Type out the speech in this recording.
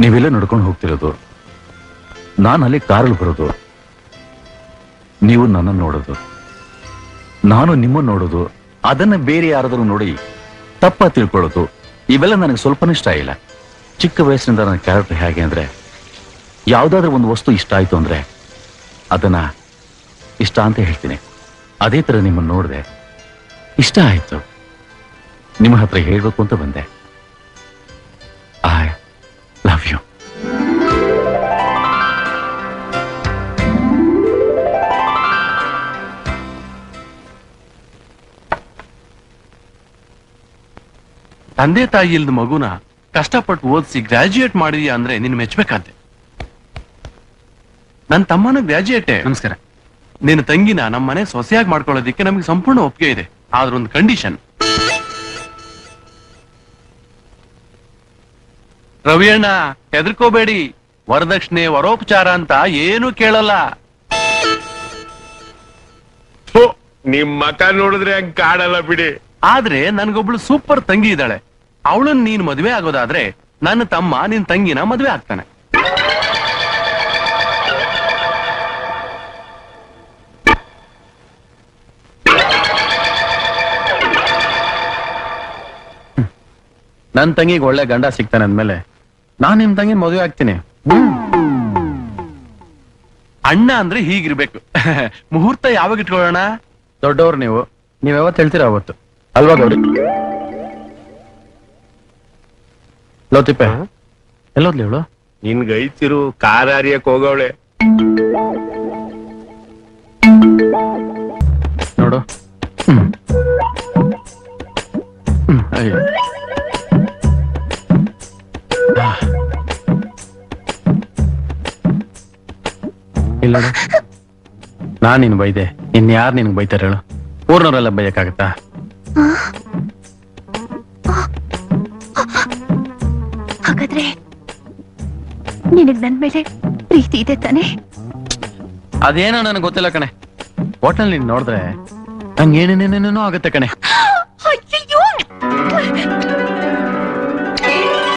ನೀವೆಲ್ಲ ನಡ್ಕೊಂಡು ಹೋಗ್ತಿರೋದು, ನಾನು ಅಲ್ಲಿ ಕಾರಲ್ಲಿ ಬರೋದು, ನೀವು ನನ್ನನ್ನು ನೋಡೋದು, ನಾನು ನಿಮ್ಮನ್ನು ನೋಡೋದು, ಅದನ್ನ ಬೇರೆ ಯಾರಾದರೂ ನೋಡಿ ತಪ್ಪ ತಿಳ್ಕೊಳ್ಳೋದು, ಇವೆಲ್ಲ ನನಗೆ ಸ್ವಲ್ಪನೂ ಇಷ್ಟ ಇಲ್ಲ. ಚಿಕ್ಕ ವಯಸ್ಸಿನಿಂದ ನನ್ನ ಕ್ಯಾರೆಕ್ಟರ್ ಹೇಗೆ ಅಂದ್ರೆ, ಯಾವುದಾದ್ರೂ ಒಂದು ವಸ್ತು ಇಷ್ಟ ಆಯ್ತು ಅಂದ್ರೆ ಅದನ್ನ ಇಷ್ಟ ಅಂತ ಹೇಳ್ತೀನಿ. ಅದೇ ತರ ನಿಮ್ಮನ್ನು ನೋಡಿದೆ, ಇಷ್ಟ ಆಯ್ತು, ನಿಮ್ಮ ಹತ್ರ ಹೇಳ್ಬೇಕು ಅಂತ ಬಂದೆ. I love you. ತಂದೆ ತಾಯಿ ಇಲ್ದ ಮಗುನ ಕಷ್ಟಪಟ್ಟು ಓದಿಸಿ ಗ್ರಾಜ್ಯುಯೇಟ್ ಮಾಡಿದ್ಯಾ ಅಂದ್ರೆ ನಿನ್ ಮೆಚ್ಬೇಕಂತೆ. ನನ್ನ ತಮ್ಮನ ಗ್ರಾಜ್ಯುಯೇಟೇ. ನಮಸ್ಕಾರ. ನಿನ್ನ ತಂಗಿನ ನಮ್ಮ ಮನೆ ಸೊಸೆಯಾಗಿ ಮಾಡ್ಕೊಳ್ಳೋದಿಕ್ಕೆ ನಮ್ಗೆ ಸಂಪೂರ್ಣ ಒಪ್ಪಿಗೆ ಇದೆ. ಆದ್ರೆ ಒಂದು ಕಂಡೀಷನ್. ರವಿಯಣ್ಣ, ಹೆದರ್ಕೋಬೇಡಿ, ವರದಕ್ಷಿಣೆ ವರೋಪಚಾರ ಅಂತ ಏನು ಕೇಳಲ್ಲ. ನಿಮ್ ಮಕ ನೋಡಿದ್ರೆ ಹಂಗ್ ಕಾಡಲ್ಲ ಬಿಡಿ. ಆದ್ರೆ ನನ್ಗೊಬ್ಳು ಸೂಪರ್ ತಂಗಿ ಇದ್ದಾಳೆ. ಅವಳನ್ನ ನೀನ್ ಮದ್ವೆ ಆಗೋದಾದ್ರೆ ನನ್ನ ತಮ್ಮ ನಿನ್ ತಂಗಿನ ಮದ್ವೆ ಆಗ್ತಾನೆ. ನನ್ ತಂಗಿಗೆ ಒಳ್ಳೆ ಗಂಡ ಸಿಗ್ತಾನೆ ಅಂದ್ಮೇಲೆ ನಾನ್ ನಿಮ್ ತಂಗಿ ಮದುವೆ ಆಗ್ತೀನಿ. ಅಣ್ಣ ಅಂದ್ರೆ ಹೀಗಿರ್ಬೇಕು. ಮುಹೂರ್ತ ಯಾವಾಗ ಇಟ್ಕೊಳ್ಳೋಣ? ದೊಡ್ಡವ್ರು ನೀವ್ ಯಾವತ್ತು ಹೇಳ್ತೀರಾ ಅವತ್ತು ಅಲ್ವಾ ಗೌರಿ? ಲೋತಿಪ್ಪೆ ಎಲ್ಲೋದ್ಲಿ ಇವಳು? ನಿನ್ಗೈತಿರು ಕಾರ್ ಹರಿಯಕ್ ಹೋಗವಳೆ ನೋಡು. ಅಯ್ಯೋ, ಇಲ್ಲ ನಾನ್ ನಿನ್ ಬೈದೆ, ಇನ್ಯಾರು ನಿನ್ಗೆ ಬೈತಾರ ಹೇಳು? ಊರ್ನವರೆಲ್ಲ ಬೈಯಕ್ಕಾಗತ್ತಾ? ಹಾಗಾದ್ರೆ ನಿನಗ್ ನನ್ ಮೇಲೆ ಪ್ರೀತಿ ಇದೆ ತಾನೆ? ಅದೇನೋ ನನಗೆ ಗೊತ್ತಿಲ್ಲ ಕಣೆ. ಹೋಟೆಲ್ ನೀನ್ ನೋಡಿದ್ರೆ ನಂಗೆ ಏನೇನೇನೇನೋ ಆಗತ್ತೆ ಕಣೆ. ಅಯ್ಯಯ್ಯೋ